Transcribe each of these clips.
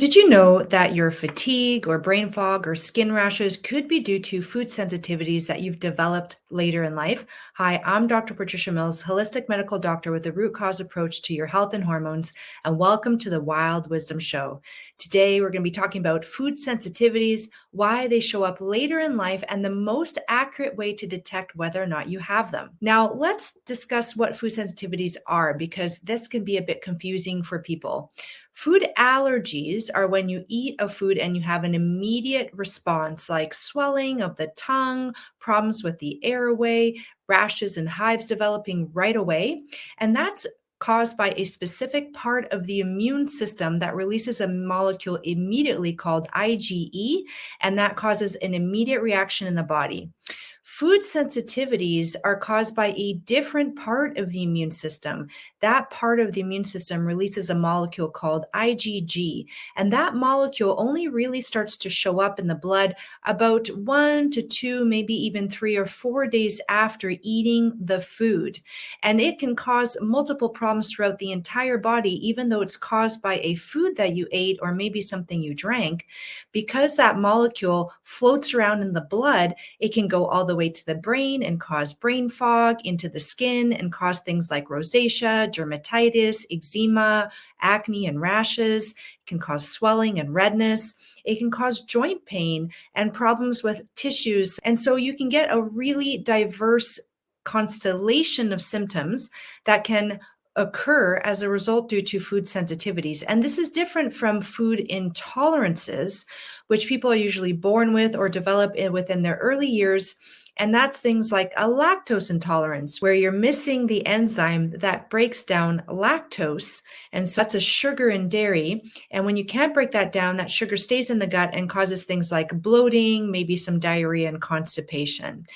Did you know that your fatigue or brain fog or skin rashes could be due to food sensitivities that you've developed later in life? Hi, I'm Dr. Patricia Mills, holistic medical doctor with a root cause approach to your health and hormones, and welcome to the Wild Wisdom Show. Today, we're going to be talking about food sensitivities, why they show up later in life, and the most accurate way to detect whether or not you have them. Now, let's discuss what food sensitivities are because this can be a bit confusing for people. Food allergies are when you eat a food and you have an immediate response like swelling of the tongue, problems with the airway, rashes and hives developing right away. And that's caused by a specific part of the immune system that releases a molecule immediately called IgE, and that causes an immediate reaction in the body. Food sensitivities are caused by a different part of the immune system. That part of the immune system releases a molecule called IgG, and that molecule only really starts to show up in the blood about 1 to 2, maybe even 3 or 4 days after eating the food. And it can cause multiple problems throughout the entire body, even though it's caused by a food that you ate or maybe something you drank. Because that molecule floats around in the blood, it can go all the way to the brain and cause brain fog, into the skin and cause things like rosacea, dermatitis, eczema, acne, and rashes. It can cause swelling and redness. It can cause joint pain and problems with tissues. And so you can get a really diverse constellation of symptoms that can occur as a result due to food sensitivities. And this is different from food intolerances, which people are usually born with or develop within their early years. And that's things like a lactose intolerance, where you're missing the enzyme that breaks down lactose. And so that's a sugar in dairy. And when you can't break that down, that sugar stays in the gut and causes things like bloating, maybe some diarrhea and constipation.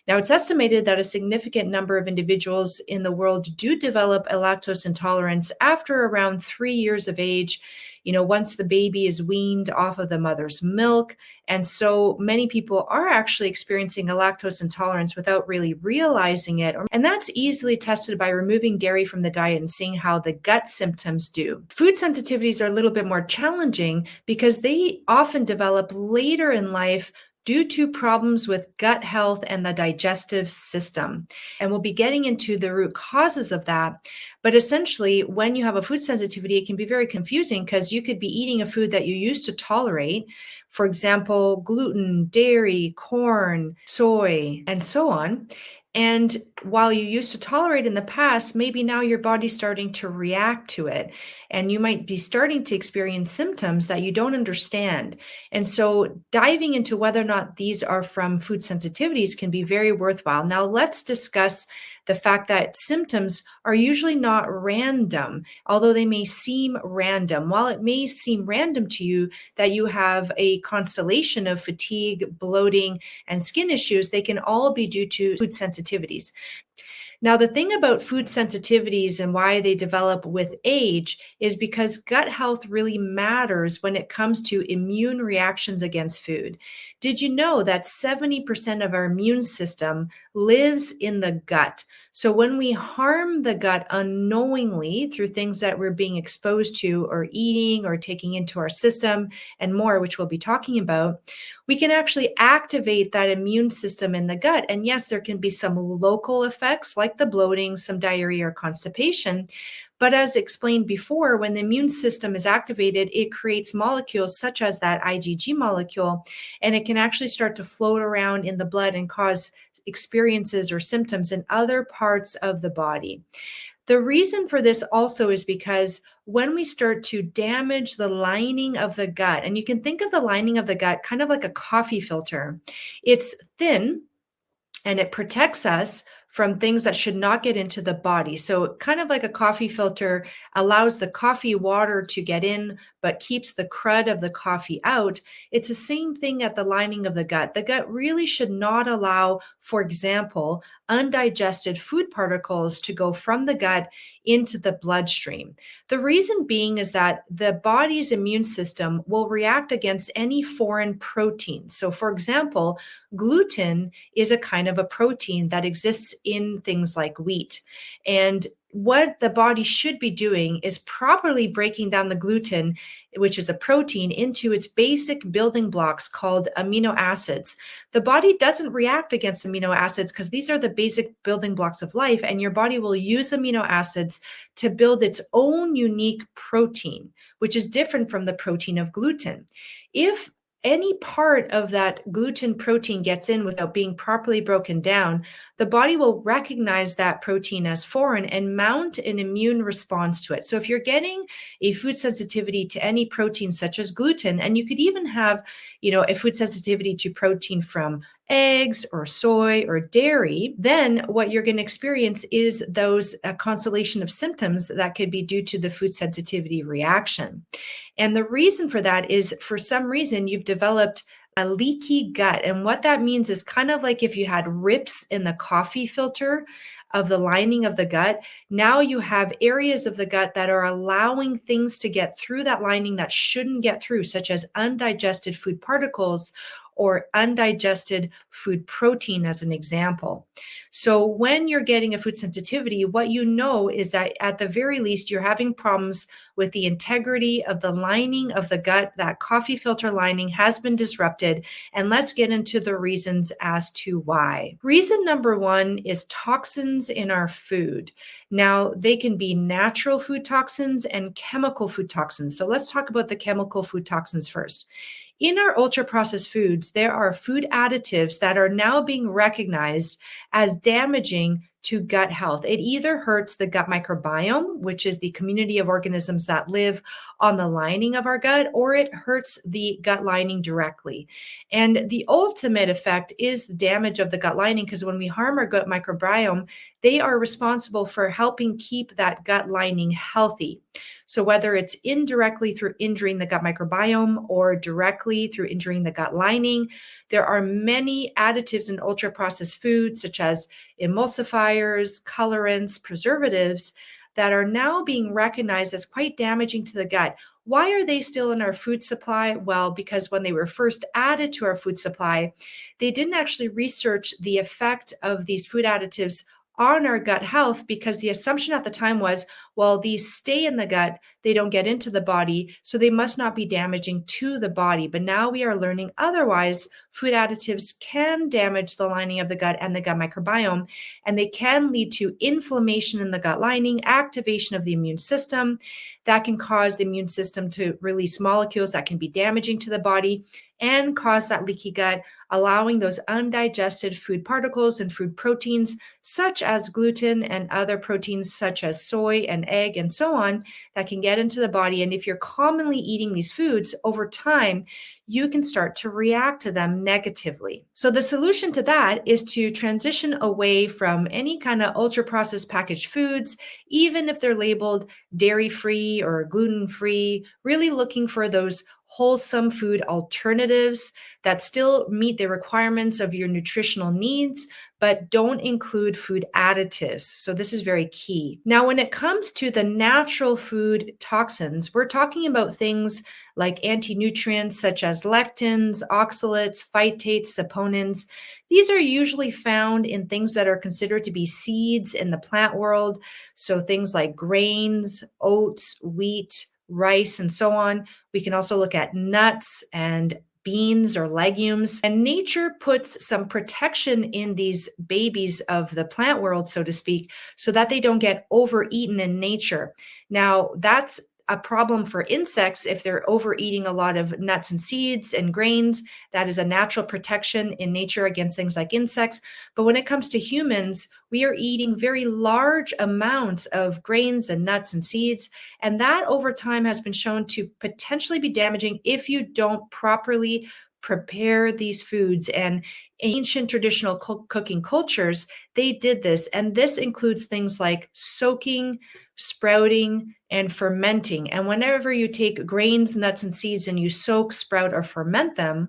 Now, it's estimated that a significant number of individuals in the world do develop a lactose intolerance after around 3 years of age, once the baby is weaned off of the mother's milk. And so many people are actually experiencing a lactose intolerance without really realizing it. And that's easily tested by removing dairy from the diet and seeing how the gut symptoms do. Food sensitivities are a little bit more challenging because they often develop later in life due to problems with gut health and the digestive system. And we'll be getting into the root causes of that. But essentially, when you have a food sensitivity, it can be very confusing because you could be eating a food that you used to tolerate. For example, gluten, dairy, corn, soy, and so on. And while you used to tolerate in the past, maybe now your body's starting to react to it. And you might be starting to experience symptoms that you don't understand. And so diving into whether or not these are from food sensitivities can be very worthwhile. Now, let's discuss the fact that symptoms are usually not random, although they may seem random. While it may seem random to you that you have a constellation of fatigue, bloating, and skin issues, they can all be due to food sensitivities. Now, the thing about food sensitivities and why they develop with age is because gut health really matters when it comes to immune reactions against food. Did you know that 70% of our immune system lives in the gut? So when we harm the gut unknowingly through things that we're being exposed to or eating or taking into our system and more, which we'll be talking about, we can actually activate that immune system in the gut. And yes, there can be some local effects like the bloating, some diarrhea or constipation. But as explained before, when the immune system is activated, it creates molecules such as that IgG molecule, and it can actually start to float around in the blood and cause experiences or symptoms in other parts of the body. The reason for this also is because when we start to damage the lining of the gut, and you can think of the lining of the gut kind of like a coffee filter, it's thin and it protects us from things that should not get into the body. So kind of like a coffee filter allows the coffee water to get in, but keeps the crud of the coffee out. It's the same thing at the lining of the gut. The gut really should not allow, for example, undigested food particles to go from the gut into the bloodstream. The reason being is that the body's immune system will react against any foreign protein. So for example, gluten is a kind of a protein that exists in things like wheat. And what the body should be doing is properly breaking down the gluten, which is a protein, into its basic building blocks called amino acids. The body doesn't react against amino acids because these are the basic building blocks of life, and your body will use amino acids to build its own unique protein, which is different from the protein of gluten. If any part of that gluten protein gets in without being properly broken down, the body will recognize that protein as foreign and mount an immune response to it. So if you're getting a food sensitivity to any protein such as gluten, and you could even have, a food sensitivity to protein from eggs or soy or dairy, then what you're going to experience is those constellation of symptoms that could be due to the food sensitivity reaction. And the reason for that is, for some reason, you've developed a leaky gut. And what that means is kind of like if you had rips in the coffee filter of the lining of the gut. Now you have areas of the gut that are allowing things to get through that lining that shouldn't get through, such as undigested food particles or undigested food protein, as an example. So when you're getting a food sensitivity, what you know is that at the very least, you're having problems with the integrity of the lining of the gut. That coffee filter lining has been disrupted. And let's get into the reasons as to why. Reason number one is toxins in our food. Now, they can be natural food toxins and chemical food toxins. So let's talk about the chemical food toxins first. In our ultra-processed foods, there are food additives that are now being recognized as damaging to gut health. It either hurts the gut microbiome, which is the community of organisms that live on the lining of our gut, or it hurts the gut lining directly. And the ultimate effect is the damage of the gut lining, because when we harm our gut microbiome, they are responsible for helping keep that gut lining healthy. So whether it's indirectly through injuring the gut microbiome or directly through injuring the gut lining, there are many additives in ultra-processed foods, such as emulsifiers, colorants, preservatives, that are now being recognized as quite damaging to the gut. Why are they still in our food supply? Well, because when they were first added to our food supply, they didn't actually research the effect of these food additives on our gut health, because the assumption at the time was, well, these stay in the gut, they don't get into the body, so they must not be damaging to the body. But now we are learning otherwise. Food additives can damage the lining of the gut and the gut microbiome, and they can lead to inflammation in the gut lining, activation of the immune system. That can cause the immune system to release molecules that can be damaging to the body and cause that leaky gut, allowing those undigested food particles and food proteins, such as gluten and other proteins such as soy and egg and so on, that can get into the body. And if you're commonly eating these foods over time, you can start to react to them negatively. So the solution to that is to transition away from any kind of ultra-processed packaged foods, even if they're labeled dairy-free or gluten-free, really looking for those wholesome food alternatives that still meet the requirements of your nutritional needs, but don't include food additives. So this is very key. Now, when it comes to the natural food toxins, we're talking about things like anti-nutrients such as lectins, oxalates, phytates, saponins. These are usually found in things that are considered to be seeds in the plant world. So things like grains, oats, wheat, rice, and so on. We can also look at nuts and beans or legumes. And nature puts some protection in these babies of the plant world, so to speak, so that they don't get overeaten in nature. Now, that's a problem for insects if they're overeating a lot of nuts and seeds and grains. That is a natural protection in nature against things like insects. But when it comes to humans, we are eating very large amounts of grains and nuts and seeds. And that over time has been shown to potentially be damaging if you don't properly prepare these foods. And ancient traditional cooking cultures, they did this. And this includes things like soaking, sprouting, and fermenting. And whenever you take grains, nuts, and seeds and you soak, sprout, or ferment them,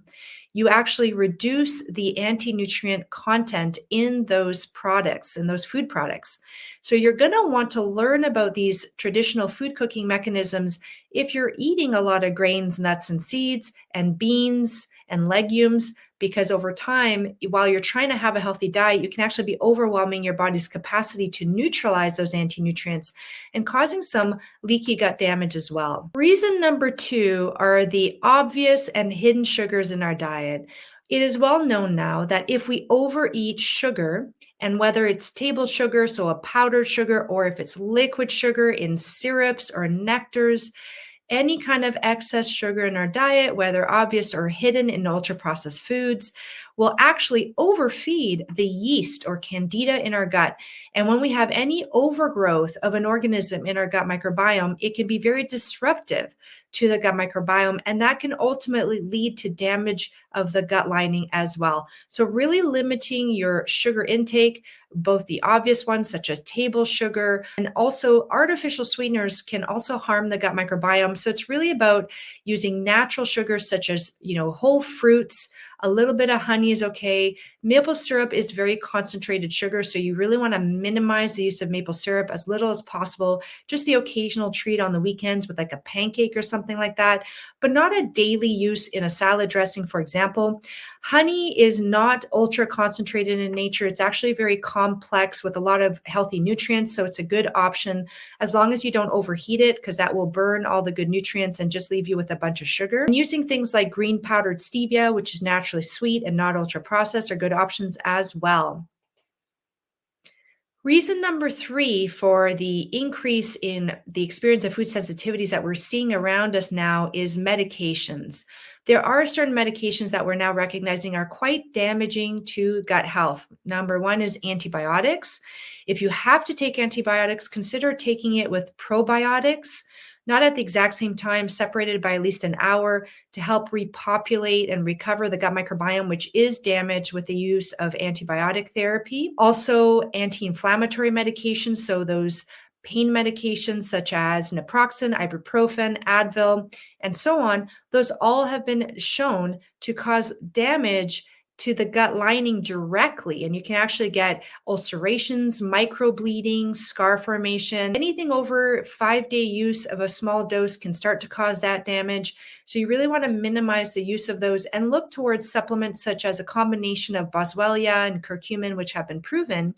you actually reduce the anti-nutrient content in those products, in those food products. So you're going to want to learn about these traditional food cooking mechanisms if you're eating a lot of grains, nuts, and seeds, and beans and legumes, because over time, while you're trying to have a healthy diet, you can actually be overwhelming your body's capacity to neutralize those anti-nutrients and causing some leaky gut damage as well. Reason number 2 are the obvious and hidden sugars in our diet. It is well known now that if we overeat sugar, and whether it's table sugar, so a powdered sugar, or if it's liquid sugar in syrups or nectars, any kind of excess sugar in our diet, whether obvious or hidden in ultra-processed foods, will actually overfeed the yeast or candida in our gut. And when we have any overgrowth of an organism in our gut microbiome, it can be very disruptive to the gut microbiome, and that can ultimately lead to damage of the gut lining as well. So really limiting your sugar intake, both the obvious ones such as table sugar, and also artificial sweeteners can also harm the gut microbiome. So it's really about using natural sugars such as, whole fruits. A little bit of honey is okay. Maple syrup is very concentrated sugar, so you really want to minimize the use of maple syrup as little as possible. Just the occasional treat on the weekends with like a pancake or something like that, but not a daily use in a salad dressing, for example. Honey is not ultra concentrated in nature. It's actually very complex with a lot of healthy nutrients, so it's a good option as long as you don't overheat it, because that will burn all the good nutrients and just leave you with a bunch of sugar. And using things like green powdered stevia, which is naturally sweet and not ultra processed, are good options as well. Reason number 3 for the increase in the experience of food sensitivities that we're seeing around us now is medications. There are certain medications that we're now recognizing are quite damaging to gut health. Number 1 is antibiotics. If you have to take antibiotics, consider taking it with probiotics, not at the exact same time, separated by at least an hour, to help repopulate and recover the gut microbiome, which is damaged with the use of antibiotic therapy. Also, anti-inflammatory medications, so those pain medications such as naproxen, ibuprofen, Advil, and so on, those all have been shown to cause damage to the gut lining directly. And you can actually get ulcerations, microbleeding, scar formation. Anything over 5-day use of a small dose can start to cause that damage. So you really want to minimize the use of those and look towards supplements such as a combination of boswellia and curcumin, which have been proven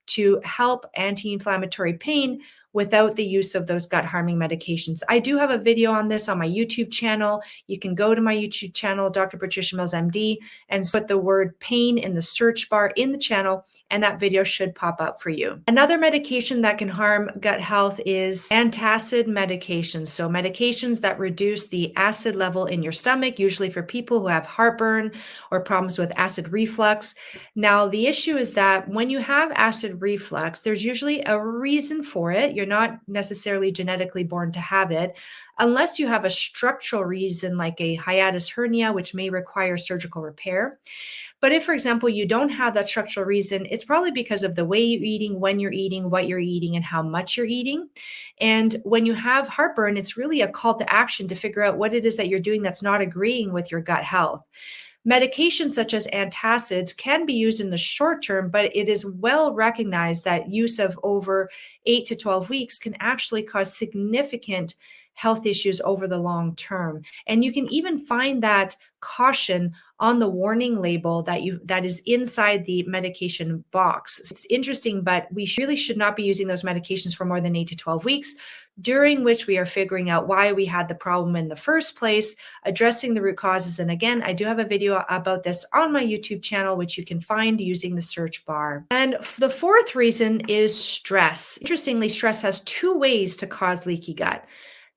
to help anti-inflammatory pain without the use of those gut harming medications. I do have a video on this on my YouTube channel. You can go to my YouTube channel, Dr. Patricia Mills, MD, and put the word pain in the search bar in the channel, and that video should pop up for you. Another medication that can harm gut health is antacid medications. So medications that reduce the acid level in your stomach, usually for people who have heartburn or problems with acid reflux. Now, the issue is that when you have acid reflux, there's usually a reason for it. You're not necessarily genetically born to have it, unless you have a structural reason like a hiatus hernia, which may require surgical repair. But if, for example, you don't have that structural reason, it's probably because of the way you're eating, when you're eating, what you're eating, and how much you're eating. And when you have heartburn, it's really a call to action to figure out what it is that you're doing that's not agreeing with your gut health. Medications such as antacids can be used in the short term, but it is well recognized that use of over 8 to 12 weeks can actually cause significant health issues over the long term. And you can even find that caution on the warning label that is inside the medication box. It's interesting, but we really should not be using those medications for more than 8 to 12 weeks, during which we are figuring out why we had the problem in the first place, addressing the root causes. And again, I do have a video about this on my YouTube channel, which you can find using the search bar. And the 4th reason is stress. Interestingly, stress has 2 ways to cause leaky gut.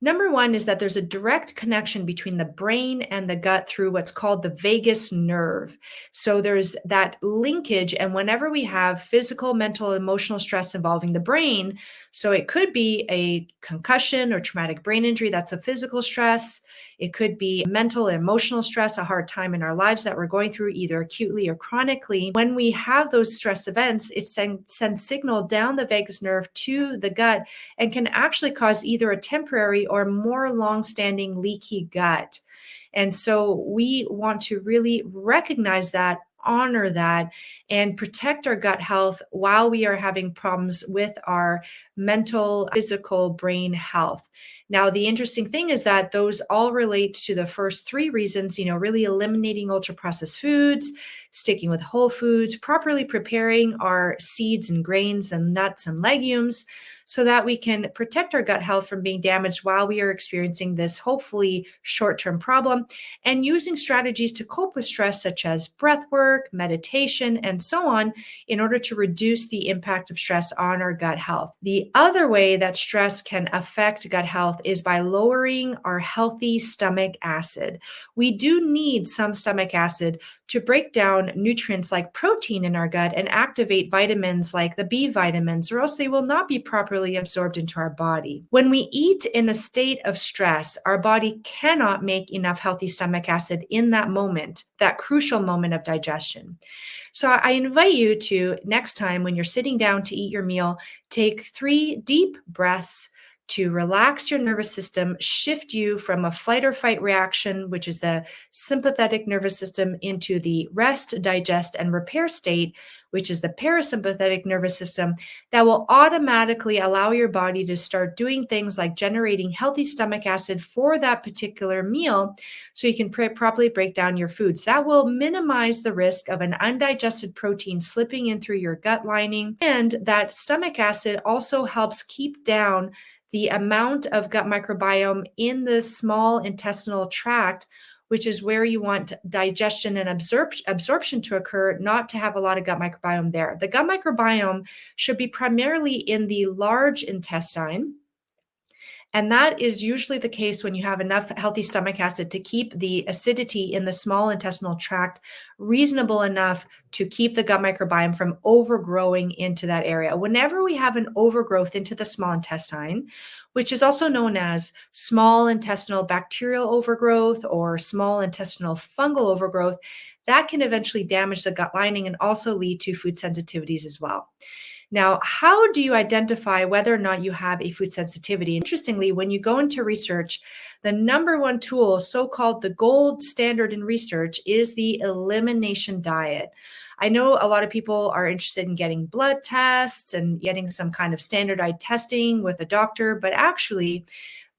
Number 1 is that there's a direct connection between the brain and the gut through what's called the vagus nerve. So there's that linkage, and whenever we have physical, mental, emotional stress involving the brain, so it could be a concussion or traumatic brain injury, that's a physical stress. It could be mental, emotional stress, a hard time in our lives that we're going through either acutely or chronically. When we have those stress events, it sends signal down the vagus nerve to the gut and can actually cause either a temporary or more long-standing leaky gut. And so we want to really recognize that honor that and protect our gut health while we are having problems with our mental, physical, brain health. Now, the interesting thing is that those all relate to the first three reasons, really eliminating ultra processed foods, sticking with whole foods, properly preparing our seeds and grains and nuts and legumes so that we can protect our gut health from being damaged while we are experiencing this hopefully short-term problem, and using strategies to cope with stress such as breath work, meditation, and so on in order to reduce the impact of stress on our gut health. The other way that stress can affect gut health is by lowering our healthy stomach acid. We do need some stomach acid to break down nutrients like protein in our gut and activate vitamins like the B vitamins, or else they will not be properly absorbed into our body. When we eat in a state of stress, our body cannot make enough healthy stomach acid in that moment, that crucial moment of digestion. So I invite you to, next time when you're sitting down to eat your meal, take 3 deep breaths to relax your nervous system, shift you from a flight or fight reaction, which is the sympathetic nervous system, into the rest, digest, and repair state, which is the parasympathetic nervous system, that will automatically allow your body to start doing things like generating healthy stomach acid for that particular meal so you can properly break down your foods. That will minimize the risk of an undigested protein slipping in through your gut lining. And that stomach acid also helps keep down the amount of gut microbiome in the small intestinal tract, which is where you want digestion and absorption to occur, not to have a lot of gut microbiome there. The gut microbiome should be primarily in the large intestine. And that is usually the case when you have enough healthy stomach acid to keep the acidity in the small intestinal tract reasonable enough to keep the gut microbiome from overgrowing into that area. Whenever we have an overgrowth into the small intestine, which is also known as small intestinal bacterial overgrowth or small intestinal fungal overgrowth, that can eventually damage the gut lining and also lead to food sensitivities as well. Now, how do you identify whether or not you have a food sensitivity? Interestingly, when you go into research, the number one tool, so-called the gold standard in research, is the elimination diet. I know a lot of people are interested in getting blood tests and getting some kind of standardized testing with a doctor, but actually,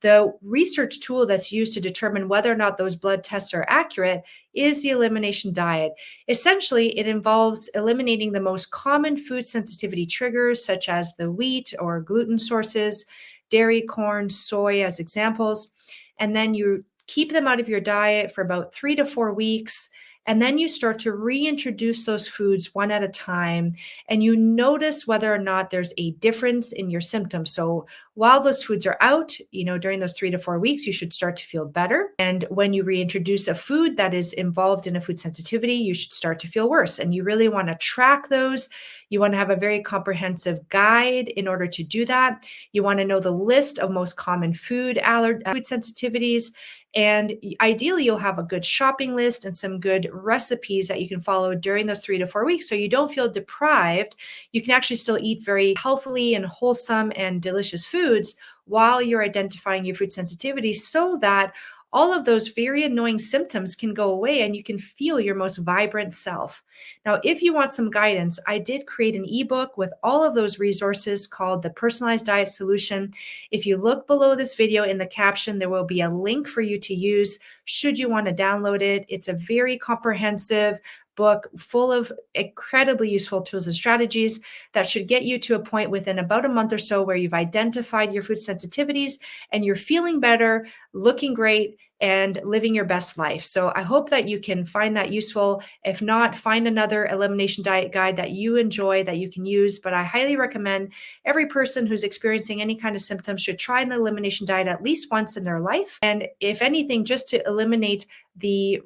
the research tool that's used to determine whether or not those blood tests are accurate is the elimination diet. Essentially, it involves eliminating the most common food sensitivity triggers, such as the wheat or gluten sources, dairy, corn, soy as examples, and then you keep them out of your diet for about 3 to 4 weeks. And then you start to reintroduce those foods one at a time, and you notice whether or not there's a difference in your symptoms. So while those foods are out, during those 3 to 4 weeks, you should start to feel better. And when you reintroduce a food that is involved in a food sensitivity, you should start to feel worse. And you really want to track those. You want to have a very comprehensive guide in order to do that. You want to know the list of most common food sensitivities. And ideally, you'll have a good shopping list and some good recipes that you can follow during those 3 to 4 weeks so you don't feel deprived. You can actually still eat very healthily and wholesome and delicious foods while you're identifying your food sensitivity so that all of those very annoying symptoms can go away and you can feel your most vibrant self. Now, if you want some guidance, I did create an ebook with all of those resources called the Personalized Diet Solution. If you look below this video in the caption, there will be a link for you to use should you want to download it. It's a very comprehensive book full of incredibly useful tools and strategies that should get you to a point within about a month or so where you've identified your food sensitivities and you're feeling better, looking great, and living your best life. So I hope that you can find that useful. If not, find another elimination diet guide that you enjoy that you can use. But I highly recommend every person who's experiencing any kind of symptoms should try an elimination diet at least once in their life. And if anything, just to eliminate the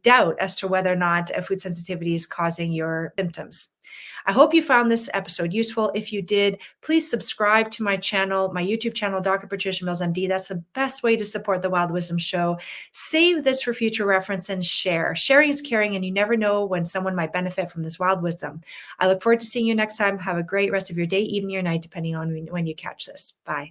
doubt as to whether or not a food sensitivity is causing your symptoms. I hope you found this episode useful. If you did, please subscribe to my channel, my YouTube channel, Dr. Patricia Mills, MD. That's the best way to support the Wild Wisdom Show. Save this for future reference and share. Sharing is caring, and you never know when someone might benefit from this wild wisdom. I look forward to seeing you next time. Have a great rest of your day, evening, or night, depending on when you catch this. Bye.